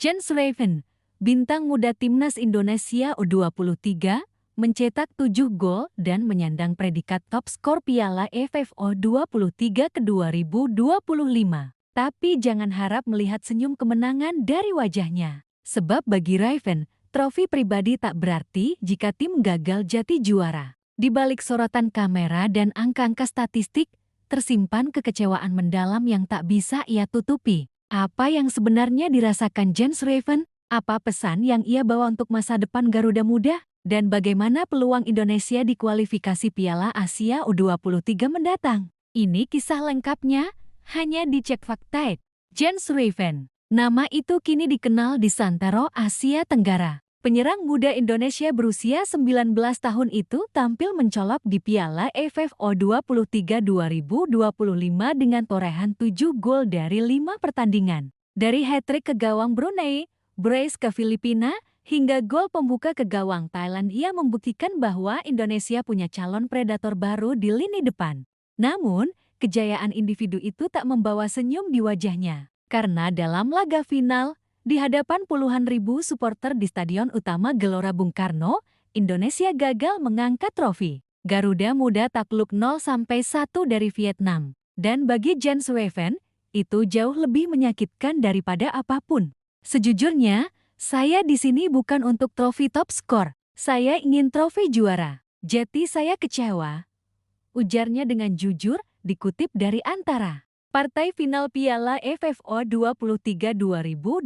Jens Raven, bintang muda timnas Indonesia U23, mencetak 7 gol dan menyandang predikat top skor Piala AFF U23 ke 2025. Tapi jangan harap melihat senyum kemenangan dari wajahnya. Sebab bagi Raven, trofi pribadi tak berarti jika tim gagal jadi juara. Di balik sorotan kamera dan angka-angka statistik, tersimpan kekecewaan mendalam yang tak bisa ia tutupi. Apa yang sebenarnya dirasakan Jens Raven? Apa pesan yang ia bawa untuk masa depan Garuda Muda? Dan bagaimana peluang Indonesia di kualifikasi Piala Asia U23 mendatang? Ini kisah lengkapnya, hanya di Cek Fakta. Jens Raven, nama itu kini dikenal di santero Asia Tenggara. Penyerang muda Indonesia berusia 19 tahun itu tampil mencolok di Piala AFF U23 2025 dengan torehan 7 gol dari 5 pertandingan. Dari hat-trick ke gawang Brunei, brace ke Filipina, hingga gol pembuka ke gawang Thailand, ia membuktikan bahwa Indonesia punya calon predator baru di lini depan. Namun, kejayaan individu itu tak membawa senyum di wajahnya. Karena dalam laga final, di hadapan puluhan ribu supporter di Stadion Utama Gelora Bung Karno, Indonesia gagal mengangkat trofi. Garuda Muda takluk 0-1 dari Vietnam. Dan bagi Jens Raven, itu jauh lebih menyakitkan daripada apapun. Sejujurnya, saya di sini bukan untuk trofi top skor. Saya ingin trofi juara. Jadi saya kecewa, ujarnya dengan jujur, dikutip dari Antara. Partai final Piala AFF U23 2025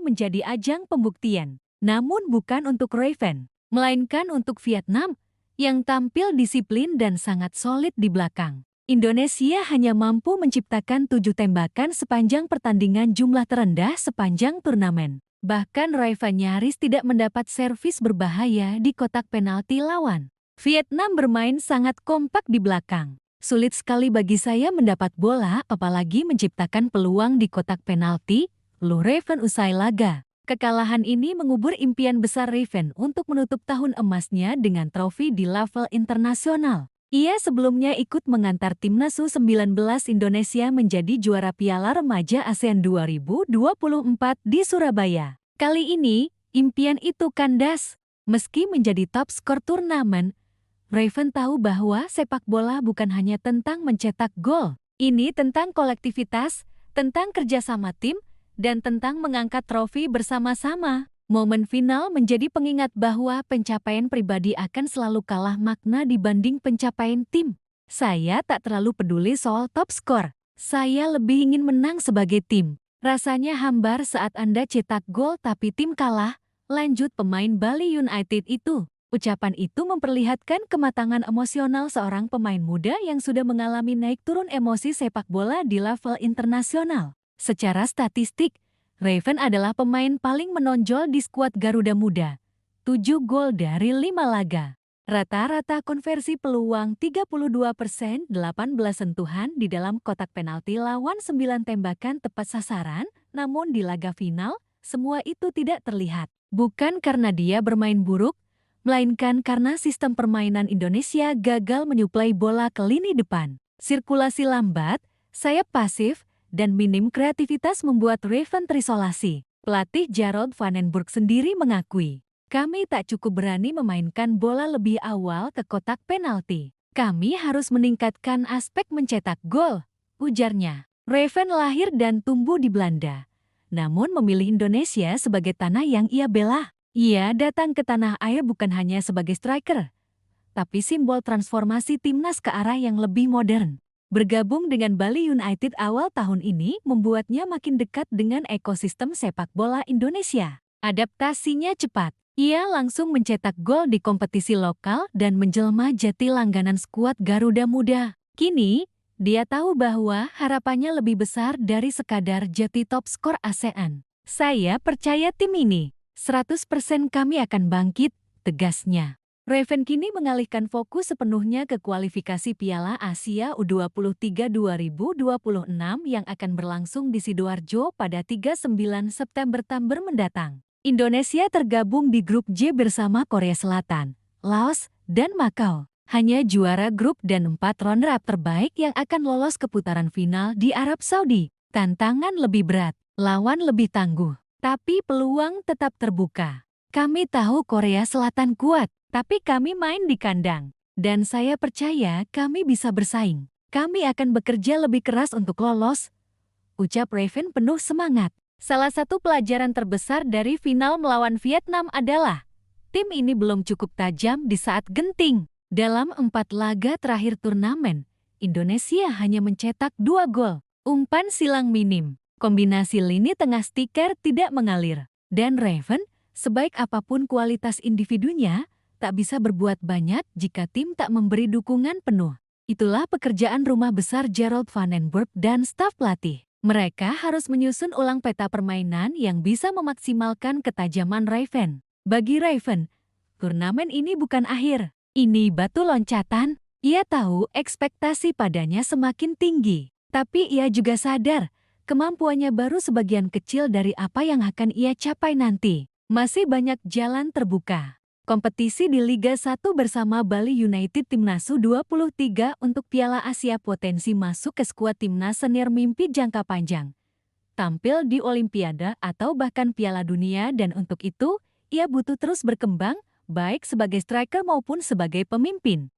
menjadi ajang pembuktian. Namun bukan untuk Raven, melainkan untuk Vietnam, yang tampil disiplin dan sangat solid di belakang. Indonesia hanya mampu menciptakan 7 tembakan sepanjang pertandingan, jumlah terendah sepanjang turnamen. Bahkan Raven nyaris tidak mendapat servis berbahaya di kotak penalti lawan. Vietnam bermain sangat kompak di belakang. Sulit sekali bagi saya mendapat bola, apalagi menciptakan peluang di kotak penalti, lu Raven usai laga. Kekalahan ini mengubur impian besar Raven untuk menutup tahun emasnya dengan trofi di level internasional. Ia sebelumnya ikut mengantar timnas U19 Indonesia menjadi juara Piala Remaja ASEAN 2024 di Surabaya. Kali ini, impian itu kandas. Meski menjadi top skor turnamen, Raven tahu bahwa sepak bola bukan hanya tentang mencetak gol. Ini tentang kolektivitas, tentang kerjasama tim, dan tentang mengangkat trofi bersama-sama. Momen final menjadi pengingat bahwa pencapaian pribadi akan selalu kalah makna dibanding pencapaian tim. Saya tak terlalu peduli soal top skor. Saya lebih ingin menang sebagai tim. Rasanya hambar saat Anda cetak gol tapi tim kalah, lanjut pemain Bali United itu. Ucapan itu memperlihatkan kematangan emosional seorang pemain muda yang sudah mengalami naik turun emosi sepak bola di level internasional. Secara statistik, Raven adalah pemain paling menonjol di skuad Garuda Muda. 7 gol dari 5 laga. Rata-rata konversi peluang 32%, 18 sentuhan di dalam kotak penalti lawan, 9 tembakan tepat sasaran, namun di laga final, semua itu tidak terlihat. Bukan karena dia bermain buruk, melainkan karena sistem permainan Indonesia gagal menyuplai bola ke lini depan. Sirkulasi lambat, sayap pasif, dan minim kreativitas membuat Raven terisolasi. Pelatih Jarod van den Burg sendiri mengakui, "Kami tak cukup berani memainkan bola lebih awal ke kotak penalti. Kami harus meningkatkan aspek mencetak gol," ujarnya. Raven lahir dan tumbuh di Belanda, namun memilih Indonesia sebagai tanah yang ia bela. Ia datang ke tanah air bukan hanya sebagai striker, tapi simbol transformasi timnas ke arah yang lebih modern. Bergabung dengan Bali United awal tahun ini membuatnya makin dekat dengan ekosistem sepak bola Indonesia. Adaptasinya cepat. Ia langsung mencetak gol di kompetisi lokal dan menjelma jadi langganan skuad Garuda Muda. Kini, dia tahu bahwa harapannya lebih besar dari sekadar jadi top skor ASEAN. "Saya percaya tim ini. 100% kami akan bangkit," tegasnya. Raven kini mengalihkan fokus sepenuhnya ke kualifikasi Piala Asia U23 2026 yang akan berlangsung di Sidoarjo pada 39 September mendatang. Indonesia tergabung di grup J bersama Korea Selatan, Laos, dan Makau. Hanya juara grup dan 4 runner-up terbaik yang akan lolos ke putaran final di Arab Saudi. Tantangan lebih berat, lawan lebih tangguh. Tapi peluang tetap terbuka. Kami tahu Korea Selatan kuat, tapi kami main di kandang. Dan saya percaya kami bisa bersaing. Kami akan bekerja lebih keras untuk lolos, ucap Raven penuh semangat. Salah satu pelajaran terbesar dari final melawan Vietnam adalah tim ini belum cukup tajam di saat genting. Dalam 4 laga terakhir turnamen, Indonesia hanya mencetak 2 gol. Umpan silang minim. Kombinasi lini tengah stiker tidak mengalir. Dan Raven, sebaik apapun kualitas individunya, tak bisa berbuat banyak jika tim tak memberi dukungan penuh. Itulah pekerjaan rumah besar Gerald Van den Berg dan staf pelatih. Mereka harus menyusun ulang peta permainan yang bisa memaksimalkan ketajaman Raven. Bagi Raven, turnamen ini bukan akhir. Ini batu loncatan. Ia tahu ekspektasi padanya semakin tinggi. Tapi ia juga sadar, kemampuannya baru sebagian kecil dari apa yang akan ia capai nanti. Masih banyak jalan terbuka. Kompetisi di Liga 1 bersama Bali United Timnas U23 untuk Piala Asia potensi masuk ke skuad timnas senior mimpi jangka panjang. Tampil di Olimpiade atau bahkan Piala Dunia, dan untuk itu, ia butuh terus berkembang, baik sebagai striker maupun sebagai pemimpin.